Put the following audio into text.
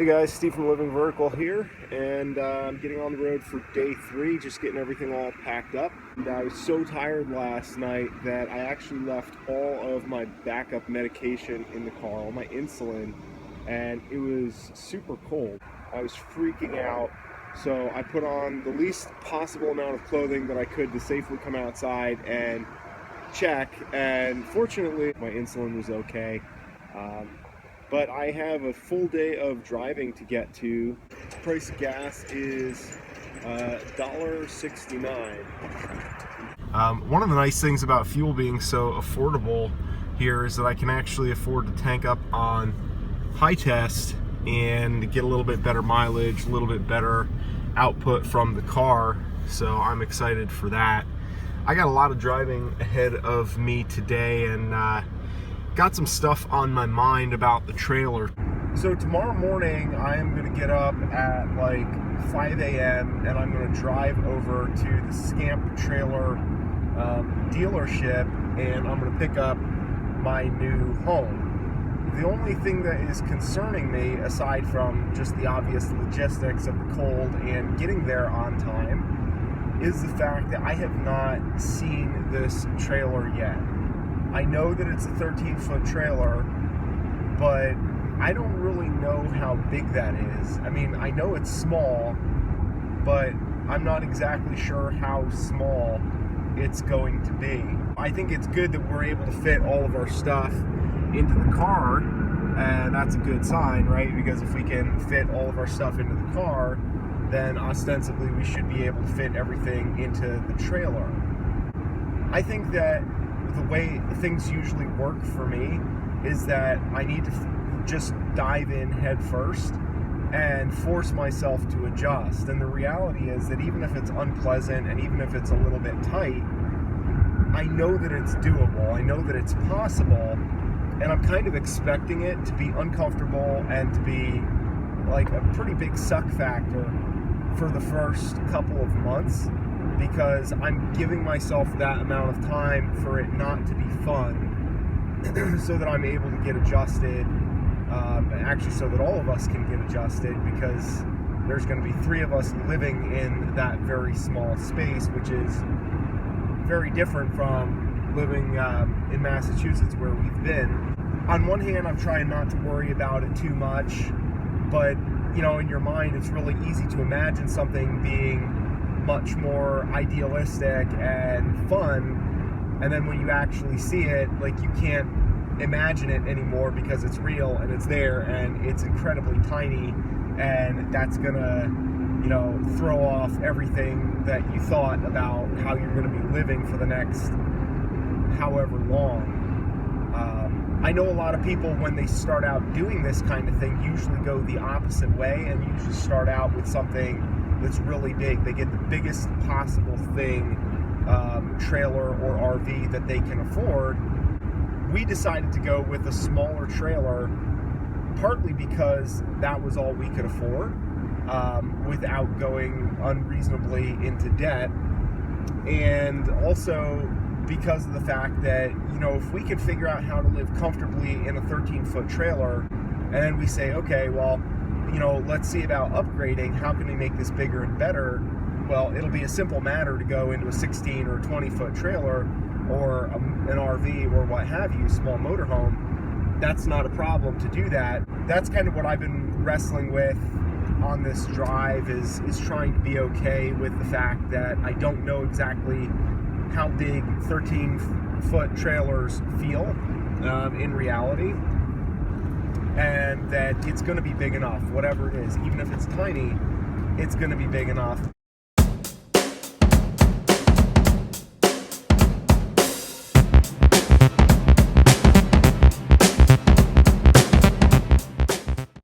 Hey guys, Steve from Living Vertical here, and I'm getting on the road for day 3, just getting everything all packed up. And I was so tired last night that I actually left all of my backup medication in the car, all my insulin, and it was super cold. I was freaking out, so I put on the least possible amount of clothing that I could to safely come outside and check, and fortunately my insulin was okay. But I have a full day of driving to get to. The price of gas is $1.69. One of the nice things about fuel being so affordable here is that I can actually afford to tank up on high test and get a little bit better mileage, a little bit better output from the car. So I'm excited for that. I got a lot of driving ahead of me today, and got some stuff on my mind about the trailer. So tomorrow morning I am going to get up at like 5 a.m. and I'm going to drive over to the Scamp trailer dealership, and I'm going to pick up my new home. The only thing that is concerning me, aside from just the obvious logistics of the cold and getting there on time, is the fact that I have not seen this trailer yet. I know that it's a 13-foot trailer, but I don't really know how big that is. I mean, I know it's small, but I'm not exactly sure how small it's going to be. I think it's good that we're able to fit all of our stuff into the car, and that's a good sign, right? Because if we can fit all of our stuff into the car, then ostensibly we should be able to fit everything into the trailer. I think that the way things usually work for me is that I need to just dive in head first and force myself to adjust. And the reality is that even if it's unpleasant and even if it's a little bit tight, I know that it's doable. I know that it's possible, and I'm kind of expecting it to be uncomfortable and to be like a pretty big suck factor for the first couple of months, because I'm giving myself that amount of time for it not to be fun, so that I'm able to get adjusted, actually so that all of us can get adjusted, because there's going to be 3 of us living in that very small space, which is very different from living in Massachusetts, where we've been. On one hand, I'm trying not to worry about it too much, but you know, in your mind it's really easy to imagine something being much more idealistic and fun, and then when you actually see it, like, you can't imagine it anymore because it's real and it's there and it's incredibly tiny, and that's gonna, you know, throw off everything that you thought about how you're gonna be living for the next however long. I know a lot of people, when they start out doing this kind of thing, usually go the opposite way and usually start out with something that's really big. They get the biggest possible thing, trailer or RV that they can afford. We decided to go with a smaller trailer, partly because that was all we could afford, without going unreasonably into debt, and also because of the fact that, you know, if we can figure out how to live comfortably in a 13-foot trailer, and then we say, okay, well, you know, let's see about upgrading. How can we make this bigger and better? Well, it'll be a simple matter to go into a 16 or 20-foot trailer, or an RV, or what have you, small motorhome. That's not a problem to do that. That's kind of what I've been wrestling with on this drive, is trying to be okay with the fact that I don't know exactly how big 13-foot trailers feel in reality, and that it's going to be big enough, whatever it is. Even if it's tiny, it's going to be big enough.